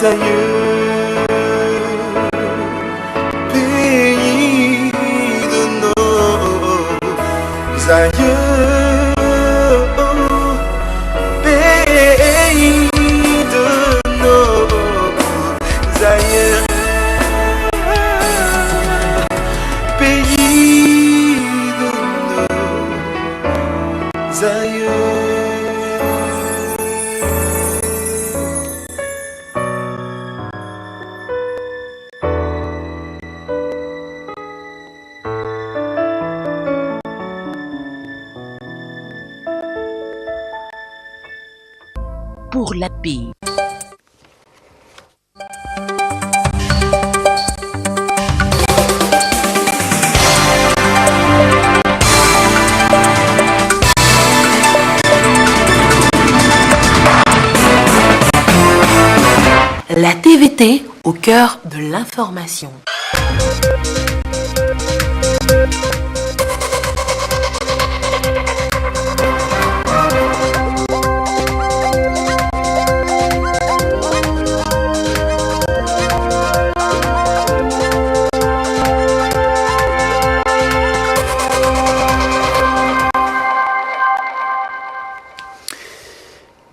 aïeux, pays de nos aïeux, pays de nos aïeux, pays de nos aïeux. Pour la paix. La TVT au cœur de l'information.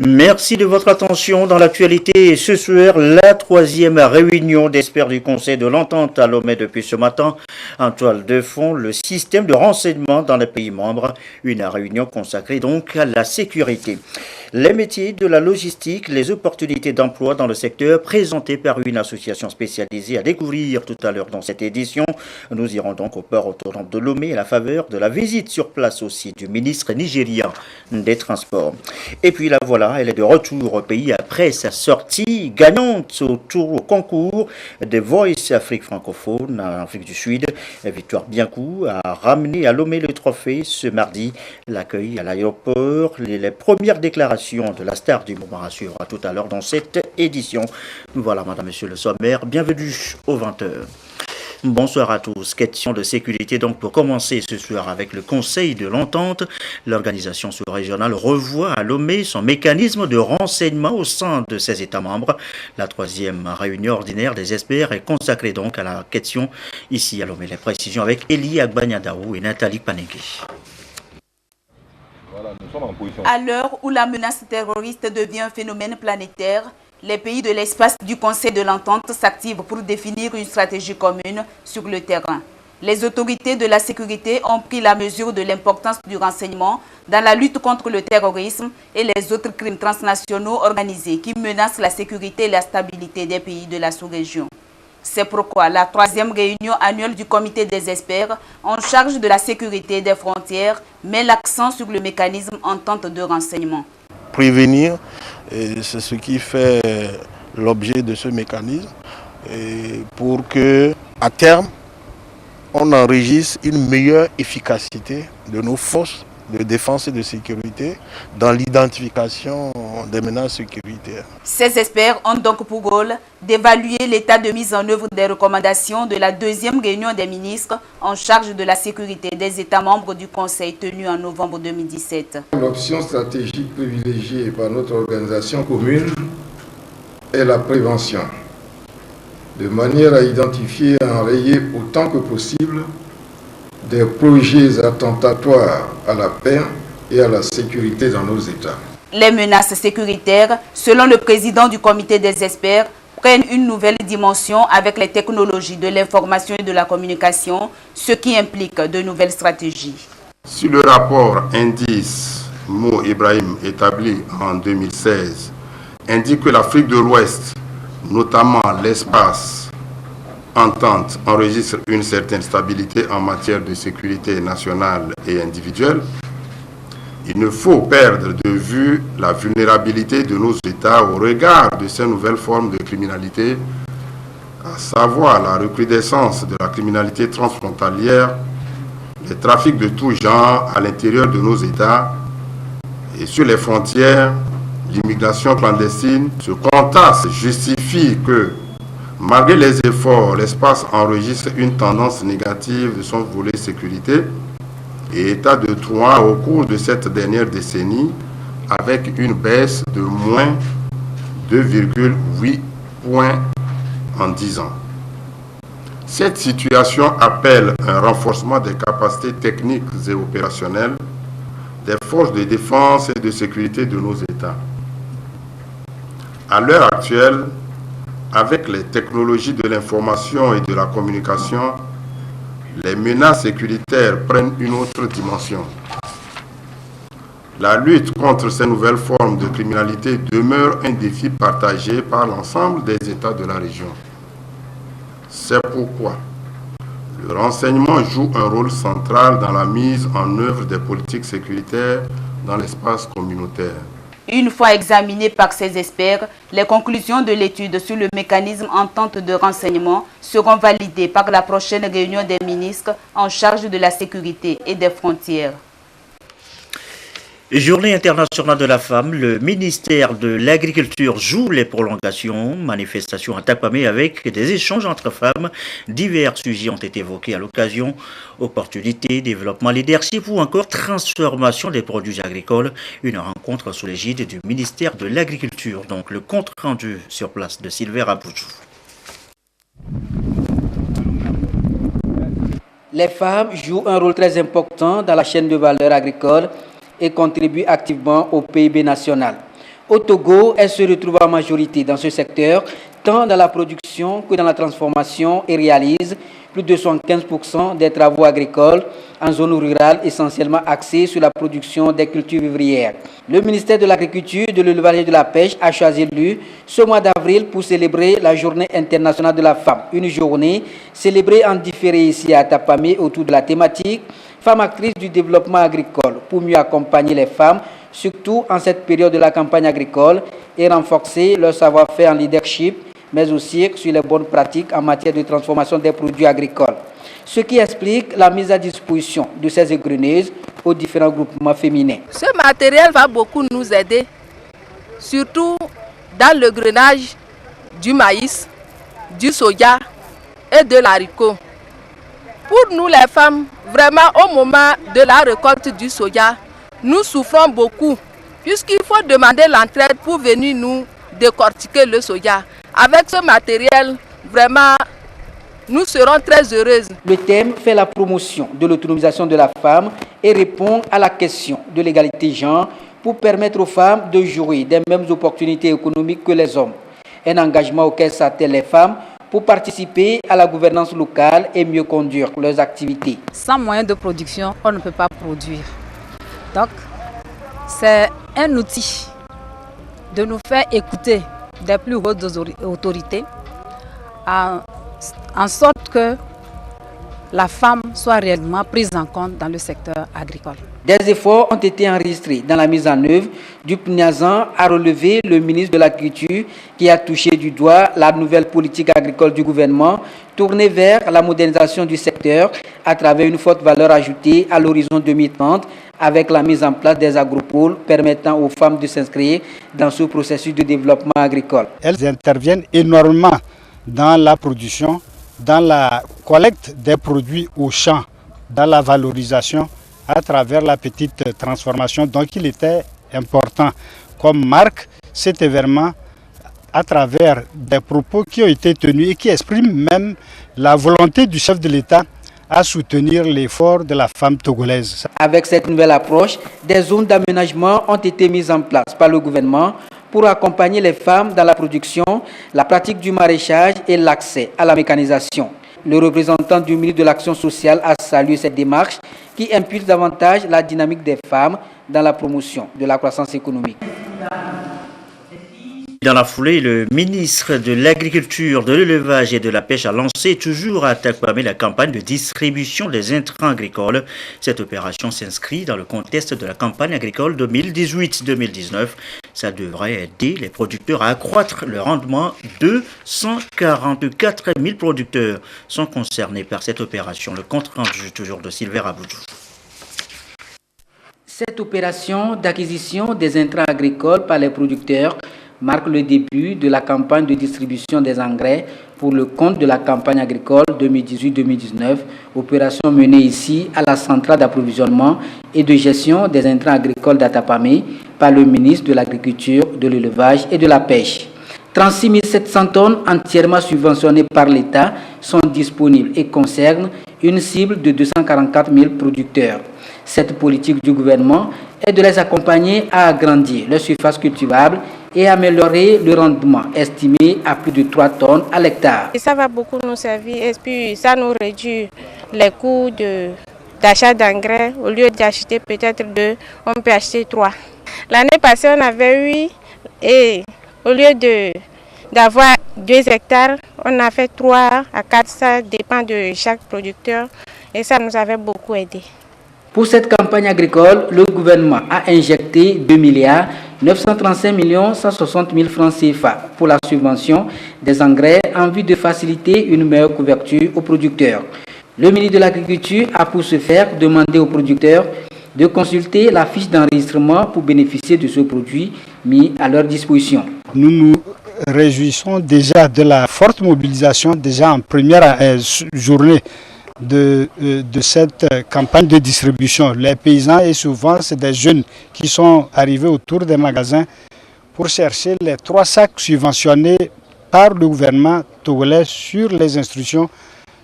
Merci de votre attention dans l'actualité. Ce soir, la troisième réunion d'experts du Conseil de l'Entente à Lomé depuis ce matin. En toile de fond, le système de renseignement dans les pays membres. Une réunion consacrée donc à la sécurité. Les métiers de la logistique, les opportunités d'emploi dans le secteur présentées par une association spécialisée à découvrir tout à l'heure dans cette édition. Nous irons donc au port autonome de Lomé à la faveur de la visite sur place aussi du ministre nigérien des Transports. Et puis la voilà, elle est de retour au pays après sa sortie gagnante au concours des Voice Afrique francophone en Afrique du Sud. Victoire Bianco a ramené à Lomé le trophée ce mardi. L'accueil à l'aéroport, les premières déclarations de la star du moment à suivre tout à l'heure dans cette édition. Voilà, madame, monsieur le sommaire, bienvenue aux 20h. Bonsoir à tous. Question de sécurité donc pour commencer ce soir avec le Conseil de l'Entente. L'organisation sous-régionale revoit à Lomé son mécanisme de renseignement au sein de ses États membres. La troisième réunion ordinaire des experts est consacrée donc à la question ici à Lomé. Les précisions avec Elie Agbanyadaou et Nathalie Panengue. À l'heure où la menace terroriste devient un phénomène planétaire, les pays de l'espace du Conseil de l'Entente s'activent pour définir une stratégie commune sur le terrain. Les autorités de la sécurité ont pris la mesure de l'importance du renseignement dans la lutte contre le terrorisme et les autres crimes transnationaux organisés qui menacent la sécurité et la stabilité des pays de la sous-région. C'est pourquoi la troisième réunion annuelle du comité des experts en charge de la sécurité des frontières met l'accent sur le mécanisme entente de renseignement. Prévenir, c'est ce qui fait l'objet de ce mécanisme, pour que, à terme, on enregistre une meilleure efficacité de nos forces de défense et de sécurité dans l'identification des menaces sécuritaires. Ces experts ont donc pour rôle d'évaluer l'état de mise en œuvre des recommandations de la deuxième réunion des ministres en charge de la sécurité des États membres du Conseil tenue en novembre 2017. L'option stratégique privilégiée par notre organisation commune est la prévention, de manière à identifier et à enrayer autant que possible des projets attentatoires à la paix et à la sécurité dans nos États. Les menaces sécuritaires, selon le président du comité des experts, prennent une nouvelle dimension avec les technologies de l'information et de la communication, ce qui implique de nouvelles stratégies. Si le rapport indice Mo Ibrahim établi en 2016 indique que l'Afrique de l'Ouest, notamment l'espace Entente, enregistre une certaine stabilité en matière de sécurité nationale et individuelle, il ne faut perdre de vue la vulnérabilité de nos États au regard de ces nouvelles formes de criminalité, à savoir la recrudescence de la criminalité transfrontalière, les trafics de tout genre à l'intérieur de nos États et sur les frontières, l'immigration clandestine. Ce contexte justifie que, malgré les efforts, l'espace enregistre une tendance négative de son volet sécurité et état de droit au cours de cette dernière décennie avec une baisse de moins 2,8%. points en 10 ans. Cette situation appelle un renforcement des capacités techniques et opérationnelles des forces de défense et de sécurité de nos États. À l'heure actuelle, avec les technologies de l'information et de la communication, les menaces sécuritaires prennent une autre dimension. La lutte contre ces nouvelles formes de criminalité demeure un défi partagé par l'ensemble des États de la région. C'est pourquoi le renseignement joue un rôle central dans la mise en œuvre des politiques sécuritaires dans l'espace communautaire. Une fois examinées par ces experts, les conclusions de l'étude sur le mécanisme entente de renseignement seront validées par la prochaine réunion des ministres en charge de la sécurité et des frontières. Journée internationale de la femme, le ministère de l'Agriculture joue les prolongations, manifestations à Tapamé avec des échanges entre femmes. Divers sujets ont été évoqués à l'occasion, opportunités, développement, leadership ou encore transformation des produits agricoles. Une rencontre sous l'égide du ministère de l'Agriculture. Donc le compte rendu sur place de Sylvain Raboujou. Les femmes jouent un rôle très important dans la chaîne de valeur agricole et contribuent activement au PIB national. Au Togo, elles se retrouvent en majorité dans ce secteur, tant dans la production que dans la transformation et réalisent plus de 75% des travaux agricoles en zone rurale, essentiellement axés sur la production des cultures vivrières. Le ministère de l'Agriculture, de l'Élevage et de la Pêche a choisi ce mois d'avril pour célébrer la Journée internationale de la femme. Une journée célébrée en différé ici à Tapamé autour de la thématique Femmes actrices du développement agricole pour mieux accompagner les femmes, surtout en cette période de la campagne agricole, et renforcer leur savoir-faire en leadership, mais aussi sur les bonnes pratiques en matière de transformation des produits agricoles. Ce qui explique la mise à disposition de ces égreneuses aux différents groupements féminins. Ce matériel va beaucoup nous aider, surtout dans le grainage du maïs, du soja et de l'haricot. Pour nous les femmes, vraiment au moment de la récolte du soja, nous souffrons beaucoup puisqu'il faut demander l'entraide pour venir nous décortiquer le soja. Avec ce matériel, vraiment, nous serons très heureuses. Le thème fait la promotion de l'autonomisation de la femme et répond à la question de l'égalité genre pour permettre aux femmes de jouir des mêmes opportunités économiques que les hommes. Un engagement auquel s'attellent les femmes pour participer à la gouvernance locale et mieux conduire leurs activités. Sans moyens de production, on ne peut pas produire. Donc, c'est un outil de nous faire écouter des plus hautes autorités en sorte que la femme soit réellement prise en compte dans le secteur agricole. Des efforts ont été enregistrés dans la mise en œuvre du PNIAZAN, a relevé le ministre de l'Agriculture qui a touché du doigt la nouvelle politique agricole du gouvernement tournée vers la modernisation du secteur à travers une forte valeur ajoutée à l'horizon 2030 avec la mise en place des agropoles permettant aux femmes de s'inscrire dans ce processus de développement agricole. Elles interviennent énormément dans la production, dans la collecte des produits au champ, dans la valorisation à travers la petite transformation. Donc il était important comme marque cet événement à travers des propos qui ont été tenus et qui expriment même la volonté du chef de l'État à soutenir l'effort de la femme togolaise. Avec cette nouvelle approche, des zones d'aménagement ont été mises en place par le gouvernement pour accompagner les femmes dans la production, la pratique du maraîchage et l'accès à la mécanisation. Le représentant du ministre de l'Action sociale a salué cette démarche qui impulse davantage la dynamique des femmes dans la promotion de la croissance économique. Dans la foulée, le ministre de l'Agriculture, de l'Élevage et de la Pêche a lancé toujours à Tapamé la campagne de distribution des intrants agricoles. Cette opération s'inscrit dans le contexte de la campagne agricole 2018-2019. Ça devrait aider les producteurs à accroître le rendement. 244 000 producteurs sont concernés par cette opération. Le compte rendu toujours de Sylvain Raboujou. Cette opération d'acquisition des intrants agricoles par les producteurs marque le début de la campagne de distribution des engrais pour le compte de la campagne agricole 2018-2019, opération menée ici à la centrale d'approvisionnement et de gestion des intrants agricoles d'Atapamé par le ministre de l'Agriculture, de l'Élevage et de la Pêche. 36 700 tonnes entièrement subventionnées par l'État sont disponibles et concernent une cible de 244 000 producteurs. Cette politique du gouvernement est de les accompagner à agrandir leur surface cultivable et améliorer le rendement estimé à plus de 3 tonnes à l'hectare. Ça va beaucoup nous servir et puis ça nous réduit les coûts d'achat d'engrais. Au lieu d'acheter peut-être 2, on peut acheter 3. L'année passée, on avait 8 et au lieu d'avoir 2 hectares, on a fait 3 à 4, ça dépend de chaque producteur et ça nous avait beaucoup aidé. Pour cette campagne agricole, le gouvernement a injecté 2 milliards 935 160 000 francs CFA pour la subvention des engrais en vue de faciliter une meilleure couverture aux producteurs. Le ministre de l'Agriculture a pour ce faire demandé aux producteurs de consulter la fiche d'enregistrement pour bénéficier de ce produit mis à leur disposition. Nous nous réjouissons déjà de la forte mobilisation déjà en première journée de cette campagne de distribution. Les paysans, et souvent c'est des jeunes qui sont arrivés autour des magasins pour chercher les 3 sacs subventionnés par le gouvernement togolais sur les instructions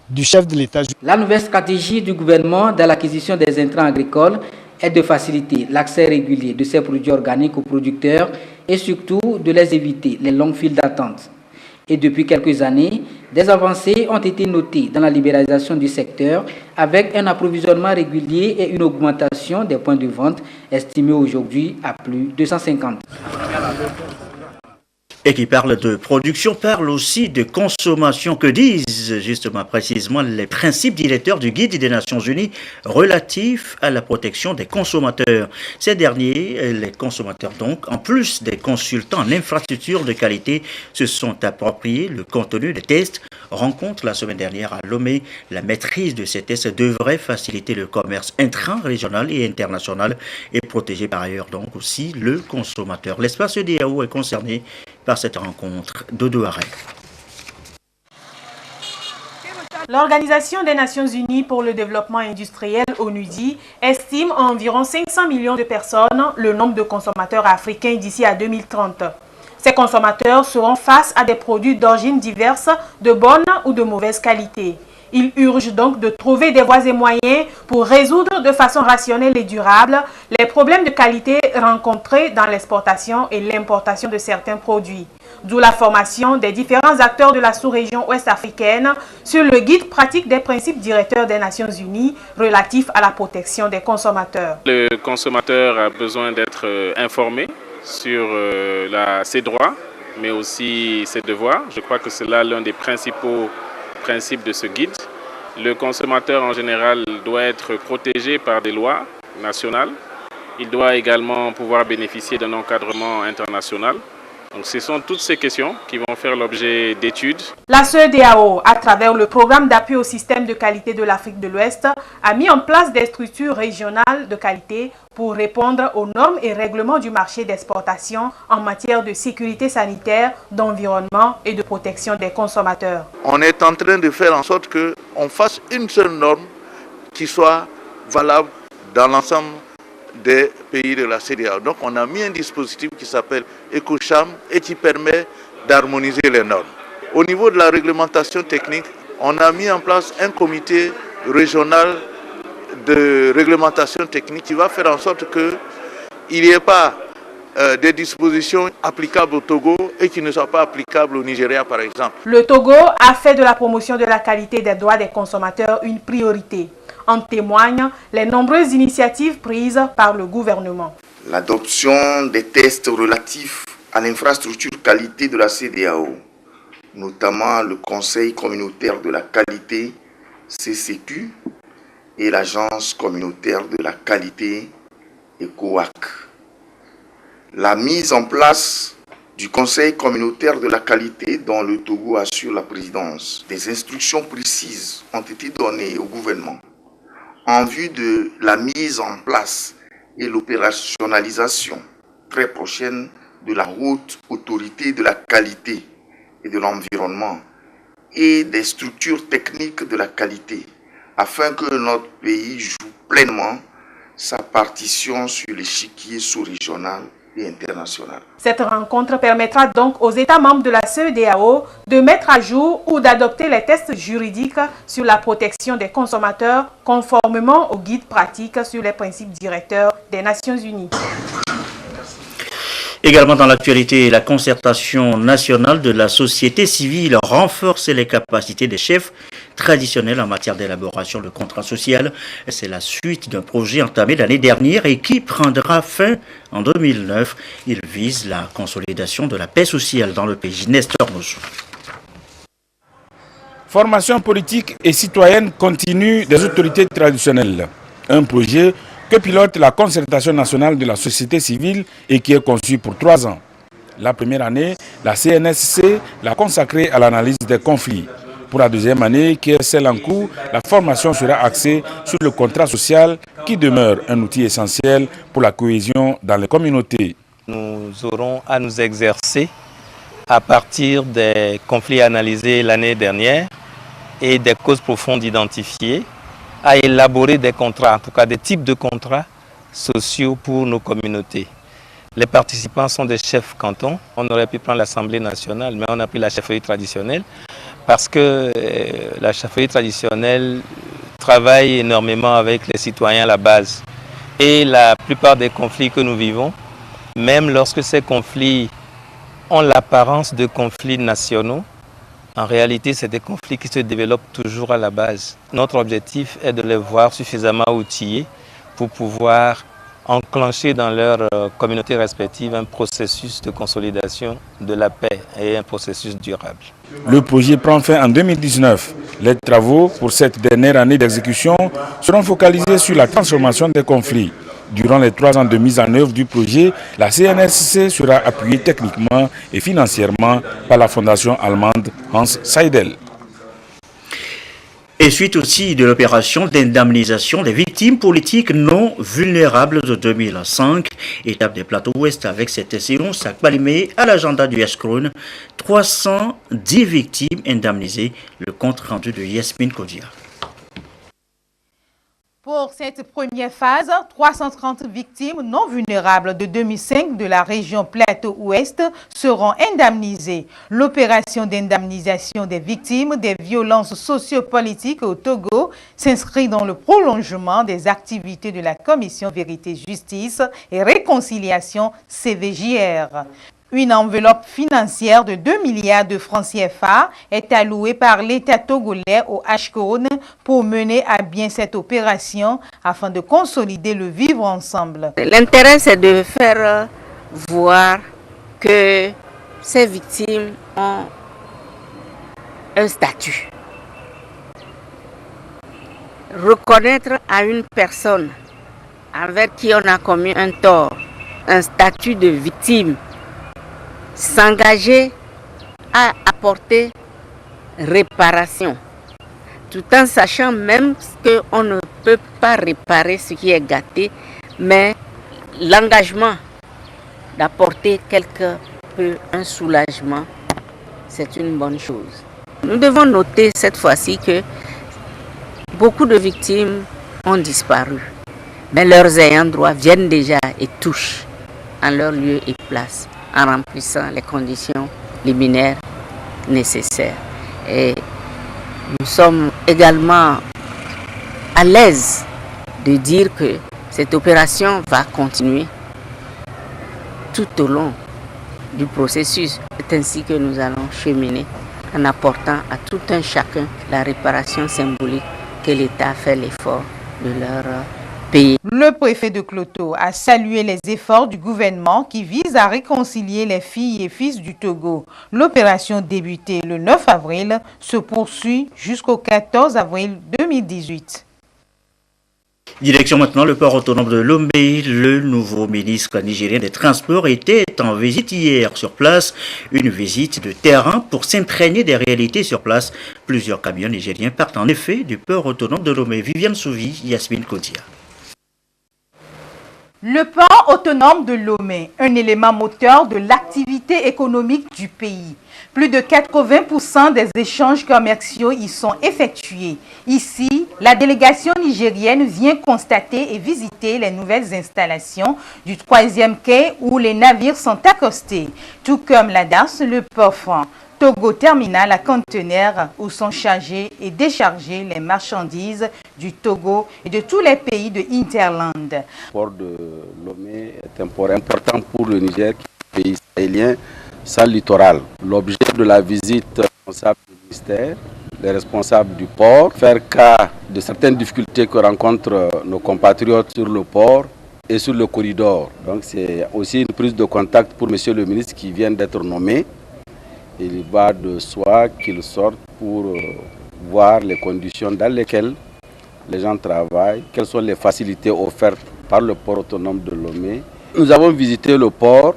du chef de l'État. La nouvelle stratégie du gouvernement dans l'acquisition des intrants agricoles est de faciliter l'accès régulier de ces produits organiques aux producteurs et surtout de les éviter les longues files d'attente. Et depuis quelques années, des avancées ont été notées dans la libéralisation du secteur avec un approvisionnement régulier et une augmentation des points de vente estimés aujourd'hui à plus de 150. Et qui parle de production, parle aussi de consommation. Que disent justement précisément les principes directeurs du Guide des Nations Unies relatifs à la protection des consommateurs? Ces derniers, les consommateurs donc, en plus des consultants en infrastructure de qualité, se sont appropriés le contenu des tests. Rencontre la semaine dernière à Lomé, la maîtrise de ces tests devrait faciliter le commerce intra-régional et international et protéger par ailleurs donc aussi le consommateur. L'espace EDAO est concerné par cette rencontre. Dodo Arrêt. L'Organisation des Nations Unies pour le développement industriel, ONUDI, estime à environ 500 millions de personnes le nombre de consommateurs africains d'ici à 2030. Ces consommateurs seront face à des produits d'origine diverses, de bonne ou de mauvaise qualité. Il urge donc de trouver des voies et moyens pour résoudre de façon rationnelle et durable les problèmes de qualité rencontrés dans l'exportation et l'importation de certains produits. D'où la formation des différents acteurs de la sous-région ouest-africaine sur le guide pratique des principes directeurs des Nations Unies relatifs à la protection des consommateurs. Le consommateur a besoin d'être informé sur ses droits, mais aussi ses devoirs. Je crois que c'est là l'un des principaux principe de ce guide. Le consommateur en général doit être protégé par des lois nationales. Il doit également pouvoir bénéficier d'un encadrement international. Donc ce sont toutes ces questions qui vont faire l'objet d'études. La CEDEAO, à travers le programme d'appui au système de qualité de l'Afrique de l'Ouest, a mis en place des structures régionales de qualité pour répondre aux normes et règlements du marché d'exportation en matière de sécurité sanitaire, d'environnement et de protection des consommateurs. On est en train de faire en sorte qu'on fasse une seule norme qui soit valable dans l'ensemble des pays de la CEDEAO. Donc on a mis un dispositif qui s'appelle EcoCham et qui permet d'harmoniser les normes. Au niveau de la réglementation technique, on a mis en place un comité régional de réglementation technique qui va faire en sorte qu'il n'y ait pas des dispositions applicables au Togo et qui ne soient pas applicables au Nigeria par exemple. Le Togo a fait de la promotion de la qualité des droits des consommateurs une priorité. En témoignent les nombreuses initiatives prises par le gouvernement. L'adoption des tests relatifs à l'infrastructure qualité de la CEDEAO, notamment le Conseil communautaire de la qualité, CCQ, et l'Agence communautaire de la qualité, ECOWAC. La mise en place du Conseil communautaire de la qualité dont le Togo assure la présidence. Des instructions précises ont été données au gouvernement en vue de la mise en place et l'opérationnalisation très prochaine de la haute autorité de la qualité et de l'environnement et des structures techniques de la qualité afin que notre pays joue pleinement sa partition sur l'échiquier sous-régional et internationale. Cette rencontre permettra donc aux États membres de la CEDEAO de mettre à jour ou d'adopter les tests juridiques sur la protection des consommateurs conformément au guide pratique sur les principes directeurs des Nations Unies. Également dans l'actualité, la concertation nationale de la société civile renforce les capacités des chefs traditionnels en matière d'élaboration de contrats sociaux. C'est la suite d'un projet entamé l'année dernière et qui prendra fin en 2009. Il vise la consolidation de la paix sociale dans le pays. Nestor Moussou. Formation politique et citoyenne continue des autorités traditionnelles. Un projet que pilote la concertation nationale de la société civile et qui est conçue pour 3 ans. La première année, la CNSC l'a consacrée à l'analyse des conflits. Pour la deuxième année, qui est celle en cours, la formation sera axée sur le contrat social qui demeure un outil essentiel pour la cohésion dans les communautés. Nous aurons à nous exercer à partir des conflits analysés l'année dernière et des causes profondes identifiées, à élaborer des contrats, en tout cas des types de contrats sociaux pour nos communautés. Les participants sont des chefs cantons. On aurait pu prendre l'Assemblée nationale, mais on a pris la chefferie traditionnelle parce que la chefferie traditionnelle travaille énormément avec les citoyens à la base. Et la plupart des conflits que nous vivons, même lorsque ces conflits ont l'apparence de conflits nationaux, en réalité, c'est des conflits qui se développent toujours à la base. Notre objectif est de les voir suffisamment outillés pour pouvoir enclencher dans leur communauté respective un processus de consolidation de la paix et un processus durable. Le projet prend fin en 2019. Les travaux pour cette dernière année d'exécution seront focalisés sur la transformation des conflits. Durant les 3 ans de mise en œuvre du projet, la CNSC sera appuyée techniquement et financièrement par la fondation allemande Hans Seidel. Et suite aussi de l'opération d'indemnisation des victimes politiques non vulnérables de 2005, étape des plateaux ouest avec cette séance à Kbalimé à l'agenda du Escrone, 310 victimes indemnisées, le compte rendu de Yasmine Kodia. Pour cette première phase, 330 victimes non vulnérables de 2005 de la région Plateau-Ouest seront indemnisées. L'opération d'indemnisation des victimes des violences sociopolitiques au Togo s'inscrit dans le prolongement des activités de la Commission Vérité, Justice et Réconciliation CVJR. Une enveloppe financière de 2 milliards de francs CFA est allouée par l'État togolais au HCON pour mener à bien cette opération afin de consolider le vivre ensemble. L'intérêt, c'est de faire voir que ces victimes ont un statut. Reconnaître à une personne envers qui on a commis un tort, un statut de victime, s'engager à apporter réparation, tout en sachant même qu'on ne peut pas réparer ce qui est gâté, mais l'engagement d'apporter quelque peu un soulagement, c'est une bonne chose. Nous devons noter cette fois-ci que beaucoup de victimes ont disparu, mais leurs ayants droit viennent déjà et touchent en leur lieu et place, en remplissant les conditions liminaires nécessaires. Et nous sommes également à l'aise de dire que cette opération va continuer tout au long du processus. C'est ainsi que nous allons cheminer en apportant à tout un chacun la réparation symbolique que l'État fait l'effort de leur pays. Le préfet de Kloto a salué les efforts du gouvernement qui visent à réconcilier les filles et fils du Togo. L'opération débutée le 9 avril se poursuit jusqu'au 14 avril 2018. Direction maintenant le port autonome de Lomé. Le nouveau ministre nigérien des Transports était en visite hier sur place. Une visite de terrain pour s'imprégner des réalités sur place. Plusieurs camions nigériens partent en effet du port autonome de Lomé. Viviane Souvi, Yasmine Kodia. Le port autonome de Lomé, un élément moteur de l'activité économique du pays. Plus de 80% des échanges commerciaux y sont effectués. Ici, la délégation nigérienne vient constater et visiter les nouvelles installations du 3e quai où les navires sont accostés, tout comme la DAS, le port franc. Togo Terminal à conteneurs où sont chargés et déchargés les marchandises du Togo et de tous les pays de Hinterland. Le port de Lomé est un port important pour le Niger, qui est un pays sahélien sans littoral. L'objet de la visite des responsables du ministère, les responsables du port, faire cas de certaines difficultés que rencontrent nos compatriotes sur le port et sur le corridor. Donc c'est aussi une prise de contact pour monsieur le ministre qui vient d'être nommé. Il va de soi qu'il sorte pour voir les conditions dans lesquelles les gens travaillent, quelles sont les facilités offertes par le port autonome de Lomé. Nous avons visité le port,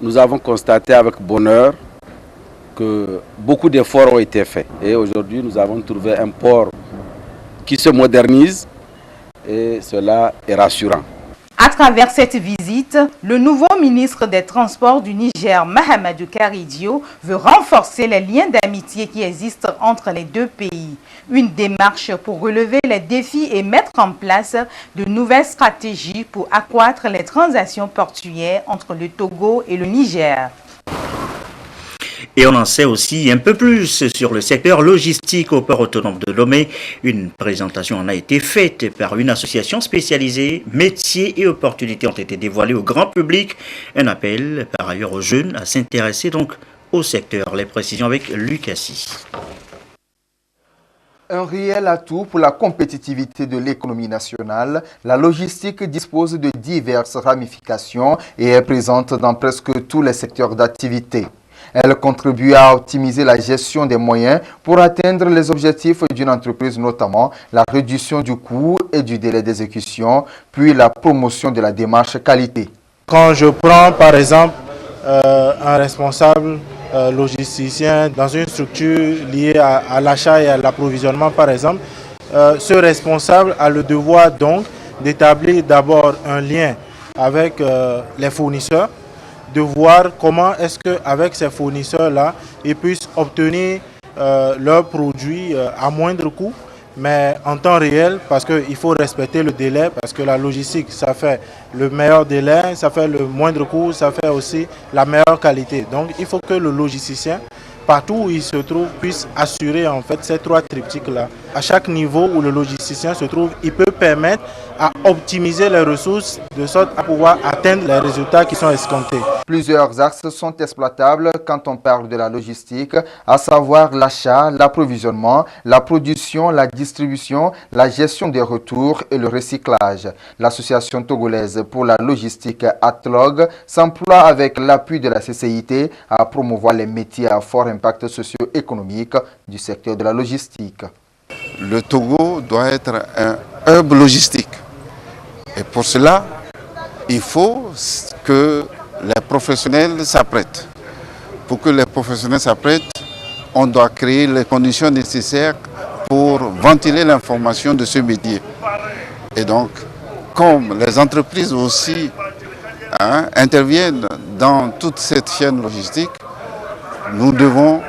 nous avons constaté avec bonheur que beaucoup d'efforts ont été faits. Et aujourd'hui, nous avons trouvé un port qui se modernise et cela est rassurant. À travers cette visite, le nouveau ministre des Transports du Niger, Mahamadou Karidio, veut renforcer les liens d'amitié qui existent entre les deux pays. Une démarche pour relever les défis et mettre en place de nouvelles stratégies pour accroître les transactions portuaires entre le Togo et le Niger. Et on en sait aussi un peu plus sur le secteur logistique au port autonome de Lomé. Une présentation en a été faite par une association spécialisée. Métiers et opportunités ont été dévoilés au grand public. Un appel par ailleurs aux jeunes à s'intéresser donc au secteur. Les précisions avec Lucassi. Un réel atout pour la compétitivité de l'économie nationale, la logistique dispose de diverses ramifications et est présente dans presque tous les secteurs d'activité. Elle contribue à optimiser la gestion des moyens pour atteindre les objectifs d'une entreprise, notamment la réduction du coût et du délai d'exécution, puis la promotion de la démarche qualité. Quand je prends par exemple un responsable logisticien dans une structure liée à l'achat et à l'approvisionnement par exemple, ce responsable a le devoir donc d'établir d'abord un lien avec les fournisseurs, de voir comment est-ce qu'avec ces fournisseurs-là, ils puissent obtenir leurs produits à moindre coût, mais en temps réel, parce qu'il faut respecter le délai, parce que la logistique, ça fait le meilleur délai, ça fait le moindre coût, ça fait aussi la meilleure qualité. Donc il faut que le logisticien, partout où il se trouve, puisse assurer en fait ces trois triptyques-là. À chaque niveau où le logisticien se trouve, il peut permettre à optimiser les ressources de sorte à pouvoir atteindre les résultats qui sont escomptés. Plusieurs axes sont exploitables quand on parle de la logistique, à savoir l'achat, l'approvisionnement, la production, la distribution, la gestion des retours et le recyclage. L'association togolaise pour la logistique ATLOG s'emploie avec l'appui de la CCIT à promouvoir les métiers à fort impact socio-économique du secteur de la logistique. Le Togo doit être un hub logistique. Et pour cela, il faut que les professionnels s'apprêtent. Pour que les professionnels s'apprêtent, on doit créer les conditions nécessaires pour ventiler l'information de ce métier. Et donc, comme les entreprises aussi interviennent dans toute cette chaîne logistique, nous devons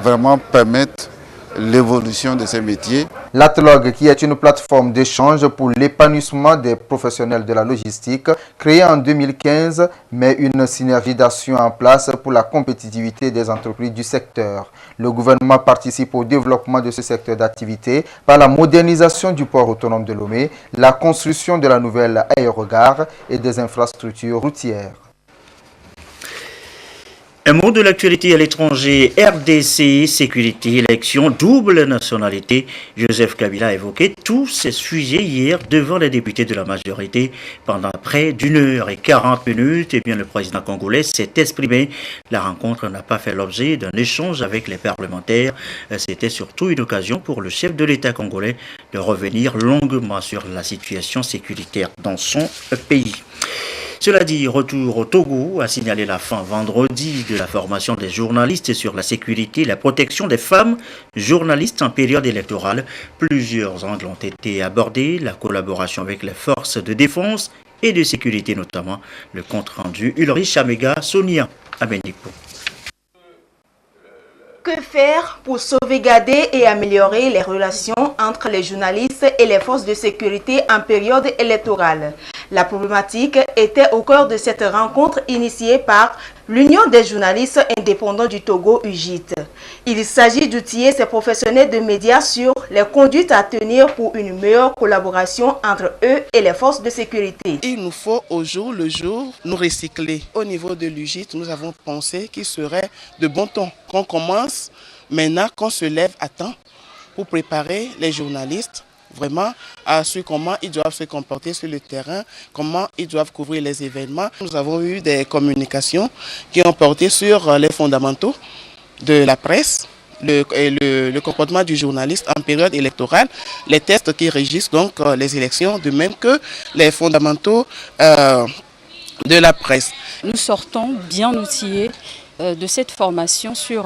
vraiment permettre l'évolution de ces métiers. L'ATLOG, qui est une plateforme d'échange pour l'épanouissement des professionnels de la logistique, créée en 2015, met une synergie d'action en place pour la compétitivité des entreprises du secteur. Le gouvernement participe au développement de ce secteur d'activité par la modernisation du port autonome de Lomé, la construction de la nouvelle aérogare et des infrastructures routières. Un mot de l'actualité à l'étranger, RDC, sécurité, élection, double nationalité. Joseph Kabila a évoqué tous ces sujets hier devant les députés de la majorité. Pendant près d'1h40, eh bien, le président congolais s'est exprimé. La rencontre n'a pas fait l'objet d'un échange avec les parlementaires. C'était surtout une occasion pour le chef de l'État congolais de revenir longuement sur la situation sécuritaire dans son pays. Cela dit, retour au Togo a signalé la fin vendredi de la formation des journalistes sur la sécurité et la protection des femmes journalistes en période électorale. Plusieurs angles ont été abordés, la collaboration avec les forces de défense et de sécurité notamment. Le compte rendu Ulrich Amega, Sonia Abenipo. Que faire pour sauvegarder et améliorer les relations entre les journalistes et les forces de sécurité en période électorale? La problématique était au cœur de cette rencontre initiée par l'Union des journalistes indépendants du Togo, UJIT. Il s'agit d'outiller ces professionnels de médias sur les conduites à tenir pour une meilleure collaboration entre eux et les forces de sécurité. Il nous faut au jour le jour nous recycler. Au niveau de l'UJIT, nous avons pensé qu'il serait de bon ton qu'on commence maintenant, qu'on se lève à temps pour préparer les journalistes vraiment à ce comment ils doivent se comporter sur le terrain, comment ils doivent couvrir les événements. Nous avons eu des communications qui ont porté sur les fondamentaux de la presse, le comportement du journaliste en période électorale, les tests qui régissent donc les élections, de même que les fondamentaux de la presse. Nous sortons bien outillés de cette formation sur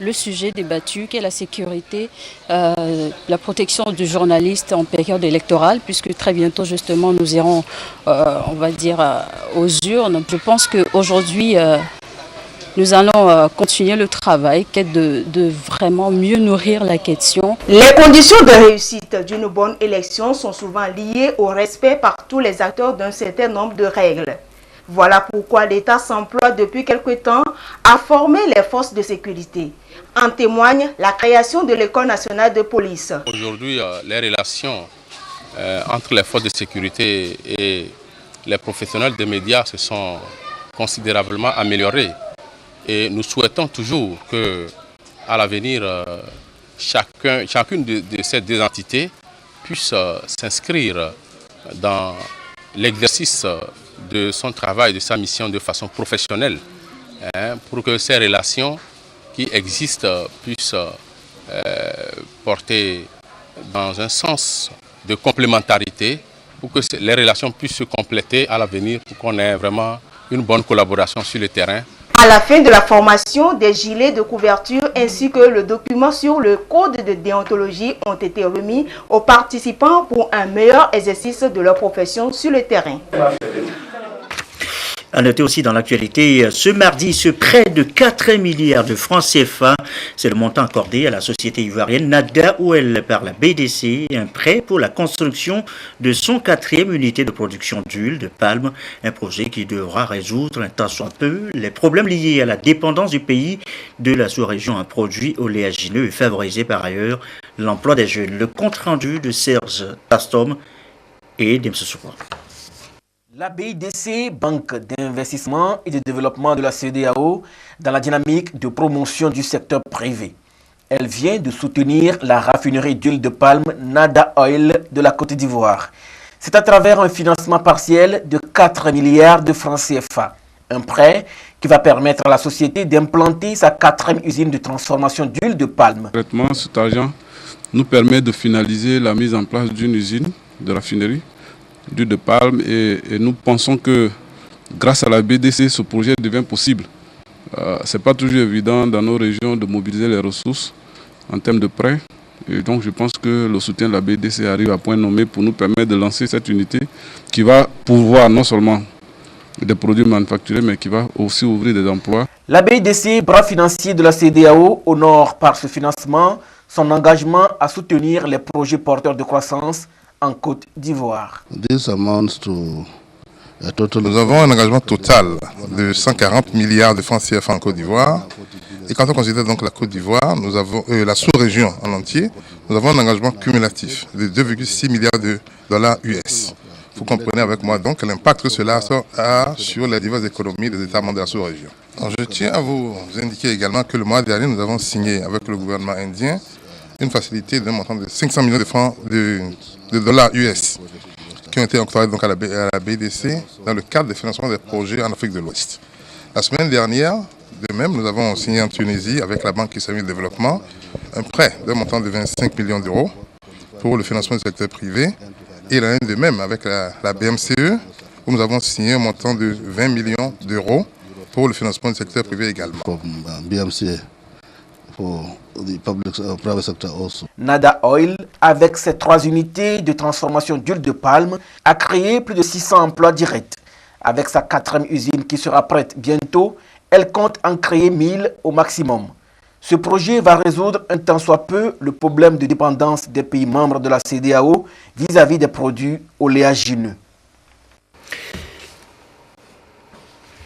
le sujet débattu qui est la sécurité, la protection du journaliste en période électorale, puisque très bientôt justement nous irons, on va dire, aux urnes. Je pense qu'aujourd'hui, nous allons continuer le travail qui est de vraiment mieux nourrir la question. Les conditions de réussite d'une bonne élection sont souvent liées au respect par tous les acteurs d'un certain nombre de règles. Voilà pourquoi l'État s'emploie depuis quelque temps à former les forces de sécurité. En témoigne la création de l'École nationale de police. Aujourd'hui, les relations entre les forces de sécurité et les professionnels des médias se sont considérablement améliorées. Et nous souhaitons toujours que, à l'avenir, chacune de ces deux entités puisse s'inscrire dans l'exercice de son travail, de sa mission de façon professionnelle, pour que ces relations qui existent puissent porter dans un sens de complémentarité, pour que les relations puissent se compléter à l'avenir, pour qu'on ait vraiment une bonne collaboration sur le terrain. À la fin de la formation, des gilets de couverture ainsi que le document sur le code de déontologie ont été remis aux participants pour un meilleur exercice de leur profession sur le terrain. À noter aussi dans l'actualité, ce mardi, ce prêt de 4 milliards de francs CFA, c'est le montant accordé à la société ivoirienne Nada OL par la BDC, un prêt pour la construction de son 4e unité de production d'huile de palme, un projet qui devra résoudre un tant soit peu les problèmes liés à la dépendance du pays de la sous-région en produits oléagineux et favoriser par ailleurs l'emploi des jeunes. Le compte rendu de Serge Tastom et Demsessoura. La BIDC, Banque d'investissement et de développement de la CEDEAO, dans la dynamique de promotion du secteur privé. Elle vient de soutenir la raffinerie d'huile de palme Nada Oil de la Côte d'Ivoire. C'est à travers un financement partiel de 4 milliards de francs CFA. Un prêt qui va permettre à la société d'implanter sa 4e usine de transformation d'huile de palme. Concrètement, cet argent nous permet de finaliser la mise en place d'une usine de raffinerie d'huile de palme et nous pensons que grâce à la BDC, ce projet devient possible. Ce n'est pas toujours évident dans nos régions de mobiliser les ressources en termes de prêts. Et donc je pense que le soutien de la BDC arrive à point nommé pour nous permettre de lancer cette unité qui va pourvoir non seulement des produits manufacturés mais qui va aussi ouvrir des emplois. La BDC, bras financier de la CEDEAO, honore par ce financement son engagement à soutenir les projets porteurs de croissance en Côte d'Ivoire. Nous avons un engagement total de 140 milliards de francs CFA en Côte d'Ivoire. Et quand on considère donc la Côte d'Ivoire, nous avons la sous-région en entier, nous avons un engagement cumulatif de 2,6 milliards de dollars US. Vous comprenez avec moi donc l'impact que cela a sur les diverses économies des États membres de la sous-région. Je tiens à vous indiquer également que le mois dernier, nous avons signé avec le gouvernement indien une facilité d'un montant de 500 millions de francs de dollars US qui ont été octroyés donc à la BDC dans le cadre des financements des projets en Afrique de l'Ouest. La semaine dernière, de même, nous avons signé en Tunisie avec la Banque islamique de développement un prêt d'un montant de 25 millions d'euros pour le financement du secteur privé et l'année de même avec la BMCE où nous avons signé un montant de 20 millions d'euros pour le financement du secteur privé également. Nada Oil avec ses 3 unités de transformation d'huile de palme, a créé plus de 600 emplois directs. Avec sa 4e usine qui sera prête bientôt, elle compte en créer 1000 au maximum. Ce projet va résoudre un tant soit peu le problème de dépendance des pays membres de la CEDEAO vis-à-vis des produits oléagineux.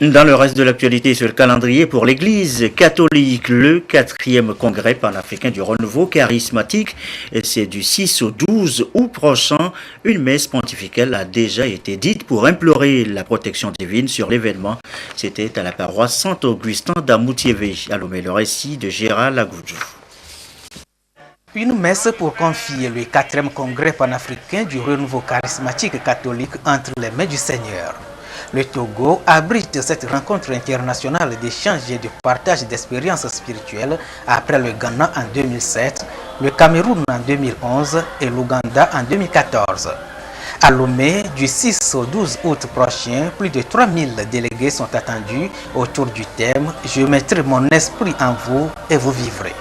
Dans le reste de l'actualité sur le calendrier pour l'Église catholique, le 4e congrès panafricain du renouveau charismatique, c'est du 6 au 12 août prochain. Une messe pontificale a déjà été dite pour implorer la protection divine sur l'événement. C'était à la paroisse Saint-Augustin d'Amoutiévé. Allons, le récit de Gérard Lagoudjou. Une messe pour confier le 4e congrès panafricain du renouveau charismatique catholique entre les mains du Seigneur. Le Togo abrite cette rencontre internationale d'échange et de partage d'expériences spirituelles après le Ghana en 2007, le Cameroun en 2011 et l'Ouganda en 2014. À Lomé, du 6 au 12 août prochain, plus de 3000 délégués sont attendus autour du thème « Je mettrai mon esprit en vous et vous vivrez ».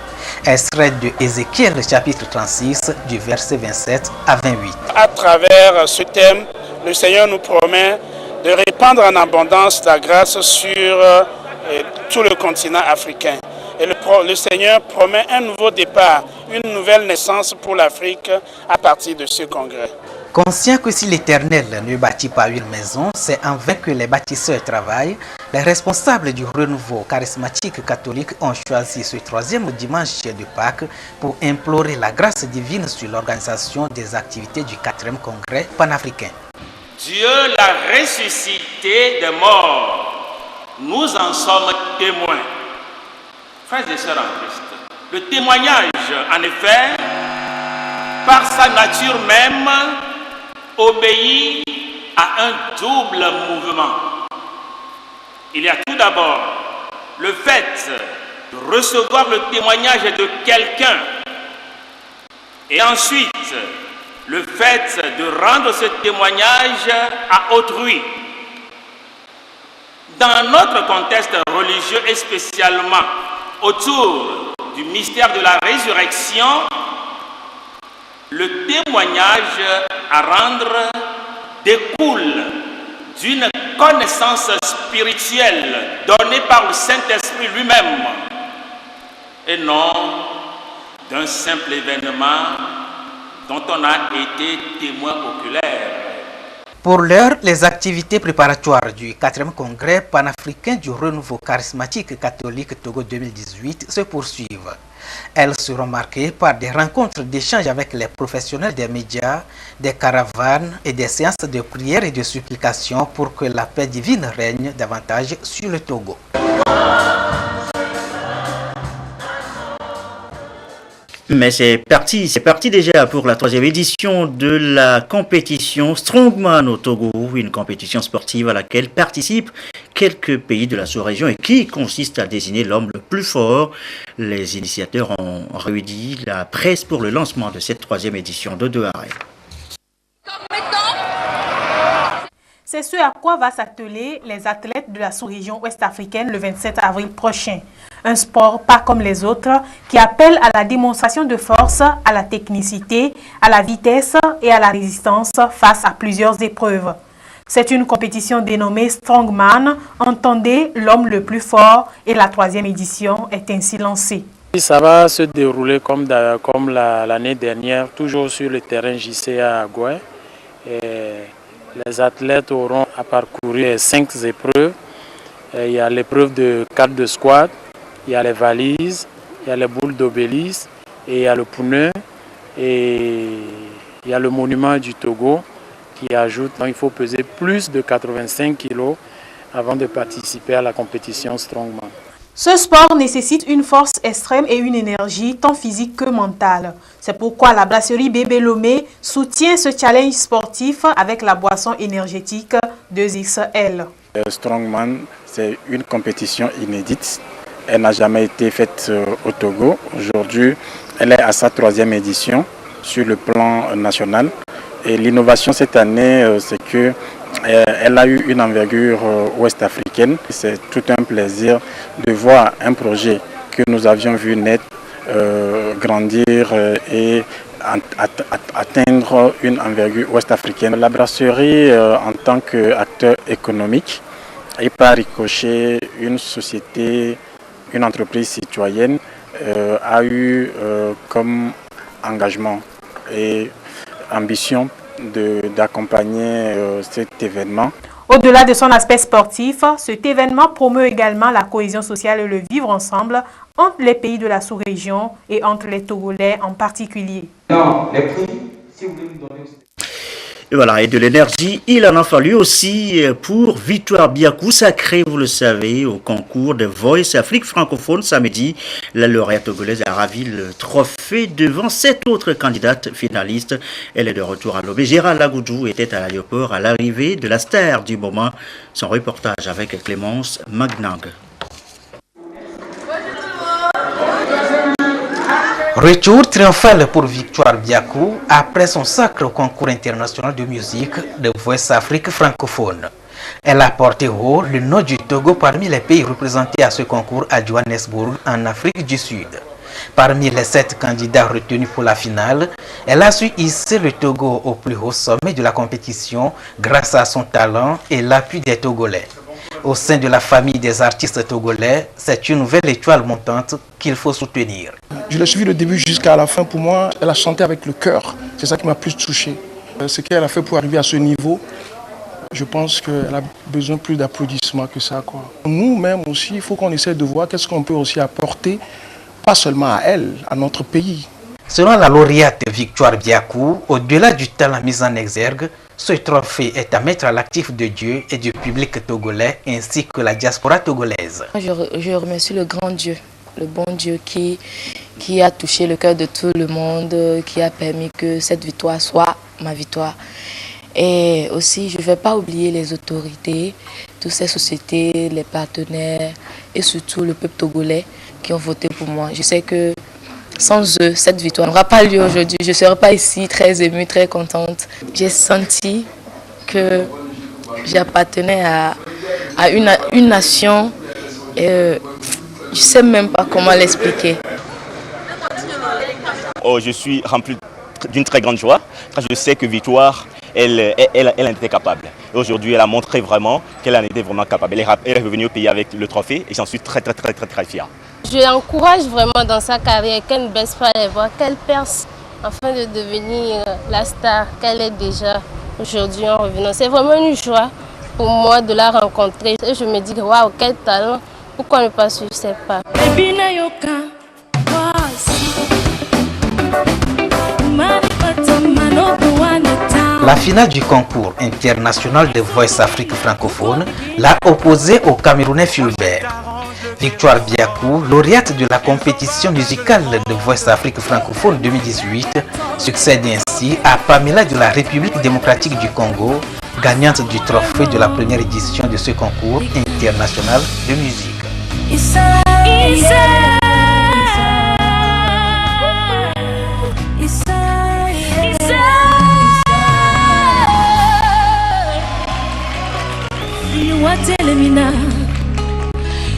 Extrait de Ézéchiel chapitre 36 du verset 27 à 28. À travers ce thème, le Seigneur nous promet de répandre en abondance la grâce sur tout le continent africain. Et le Seigneur promet un nouveau départ, une nouvelle naissance pour l'Afrique à partir de ce congrès. Conscient que si l'Éternel ne bâtit pas une maison, c'est en vain que les bâtisseurs travaillent, les responsables du renouveau charismatique catholique ont choisi ce 3e dimanche de Pâques pour implorer la grâce divine sur l'organisation des activités du 4e congrès panafricain. Dieu l'a ressuscité des morts. Nous en sommes témoins. Frères et sœurs en Christ, le témoignage, en effet, par sa nature même, obéit à un double mouvement. Il y a tout d'abord le fait de recevoir le témoignage de quelqu'un et ensuite le fait de rendre ce témoignage à autrui. Dans notre contexte religieux et spécialement autour du mystère de la résurrection, le témoignage à rendre découle d'une connaissance spirituelle donnée par le Saint-Esprit lui-même et non d'un simple événement dont on a été témoin oculaire. Pour l'heure, les activités préparatoires du 4e congrès panafricain du renouveau charismatique catholique Togo 2018 se poursuivent. Elles seront marquées par des rencontres d'échange avec les professionnels des médias, des caravanes et des séances de prière et de supplication pour que la paix divine règne davantage sur le Togo. Mais c'est parti déjà pour la 3e édition de la compétition Strongman au Togo, une compétition sportive à laquelle participent quelques pays de la sous-région et qui consiste à désigner l'homme le plus fort. Les initiateurs ont réuni la presse pour le lancement de cette 3e édition de Douaré. C'est ce à quoi va s'atteler les athlètes de la sous-région ouest-africaine le 27 avril prochain. Un sport pas comme les autres qui appelle à la démonstration de force, à la technicité, à la vitesse et à la résistance face à plusieurs épreuves. C'est une compétition dénommée Strongman, entendez l'homme le plus fort, et la 3e édition est ainsi lancée. Ça va se dérouler comme l'année dernière, toujours sur le terrain JCA à Gouin. Les athlètes auront à parcourir 5 épreuves. Il y a l'épreuve de 4 de squat, il y a les valises, il y a les boules d'obélisque, et il y a le pneu, et il y a le monument du Togo qui ajoute qu'il faut peser plus de 85 kg avant de participer à la compétition Strongman. Ce sport nécessite une force extrême et une énergie tant physique que mentale. C'est pourquoi la brasserie Bébé Lomé soutient ce challenge sportif avec la boisson énergétique 2XL. Strongman, c'est une compétition inédite. Elle n'a jamais été faite au Togo. Aujourd'hui, elle est à sa 3e édition sur le plan national. Et l'innovation cette année, c'est que elle a eu une envergure ouest-africaine. C'est tout un plaisir de voir un projet que nous avions vu naître, grandir et atteindre une envergure ouest-africaine. La brasserie, en tant qu'acteur économique, et par ricochet, une société, une entreprise citoyenne a eu comme engagement et ambition d'accompagner cet événement. Au-delà de son aspect sportif, cet événement promeut également la cohésion sociale et le vivre ensemble entre les pays de la sous-région et entre les Togolais en particulier. Non, les prix, si vous voulez nous donner... Et voilà, et de l'énergie, il en a fallu aussi pour Victoire Biakou, sacrée, vous le savez, au concours de Voice Afrique francophone samedi. La lauréate togolaise a ravi le trophée devant 7 autres candidates finalistes. Elle est de retour à Lomé. Gérald Lagoudjou était à l'aéroport à l'arrivée de la star du moment. Son reportage avec Clémence Magnang. Retour triomphal pour Victoire Biakou après son sacre au concours international de musique de Voice Afrique francophone. Elle a porté haut le nom du Togo parmi les pays représentés à ce concours à Johannesburg en Afrique du Sud. Parmi les 7 candidats retenus pour la finale, elle a su hisser le Togo au plus haut sommet de la compétition grâce à son talent et l'appui des Togolais. Au sein de la famille des artistes togolais, c'est une nouvelle étoile montante qu'il faut soutenir. Je l'ai suivi du début jusqu'à la fin. Pour moi, elle a chanté avec le cœur. C'est ça qui m'a plus touché. Ce qu'elle a fait pour arriver à ce niveau, je pense qu'elle a besoin plus d'applaudissements que ça, quoi. Nous-mêmes aussi, il faut qu'on essaie de voir qu'est-ce qu'on peut aussi apporter, pas seulement à elle, à notre pays. Selon la lauréate Victoire Biakou, au-delà du talent mis en exergue, ce trophée est à mettre à l'actif de Dieu et du public togolais ainsi que la diaspora togolaise. Je remercie le grand Dieu, le bon Dieu qui a touché le cœur de tout le monde, qui a permis que cette victoire soit ma victoire. Et aussi, je ne vais pas oublier les autorités, toutes ces sociétés, les partenaires et surtout le peuple togolais qui ont voté pour moi. Je sais que sans eux, cette victoire n'aura pas lieu aujourd'hui. Je ne serai pas ici très émue, très contente. J'ai senti que j'appartenais à une nation et je ne sais même pas comment l'expliquer. Oh, je suis rempli d'une très grande joie. Je sais que Victoire, elle en était capable. Aujourd'hui, elle a montré vraiment qu'elle en était vraiment capable. Elle est revenue au pays avec le trophée et j'en suis très fier. Je l'encourage vraiment dans sa carrière, qu'elle ne baisse pas les voix, qu'elle perce afin de devenir la star qu'elle est déjà aujourd'hui en revenant. C'est vraiment une joie pour moi de la rencontrer. Et je me dis, waouh, quel talent, pourquoi ne pas suivre ses pas. La finale du concours international de Voice Afrique francophone l'a opposée au Camerounais Fulbert. Victoire Biakou, lauréate de la compétition musicale de Voice Afrique francophone 2018, succède ainsi à Pamela de la République démocratique du Congo, gagnante du trophée de la première édition de ce concours international de musique.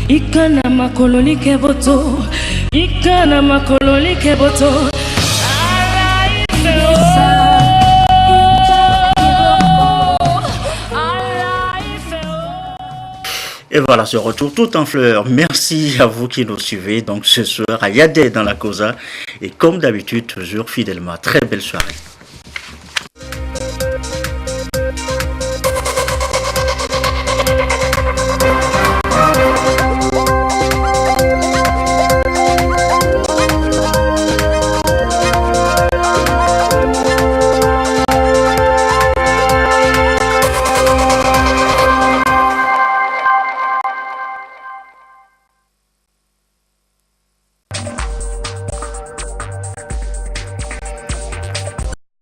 Ikana makololi keboto, ikana makololi keboto. Et voilà ce retour tout en fleurs. Merci à vous qui nous suivez donc ce soir à Yadé dans la Cosa et comme d'habitude toujours fidèlement. Très belle soirée.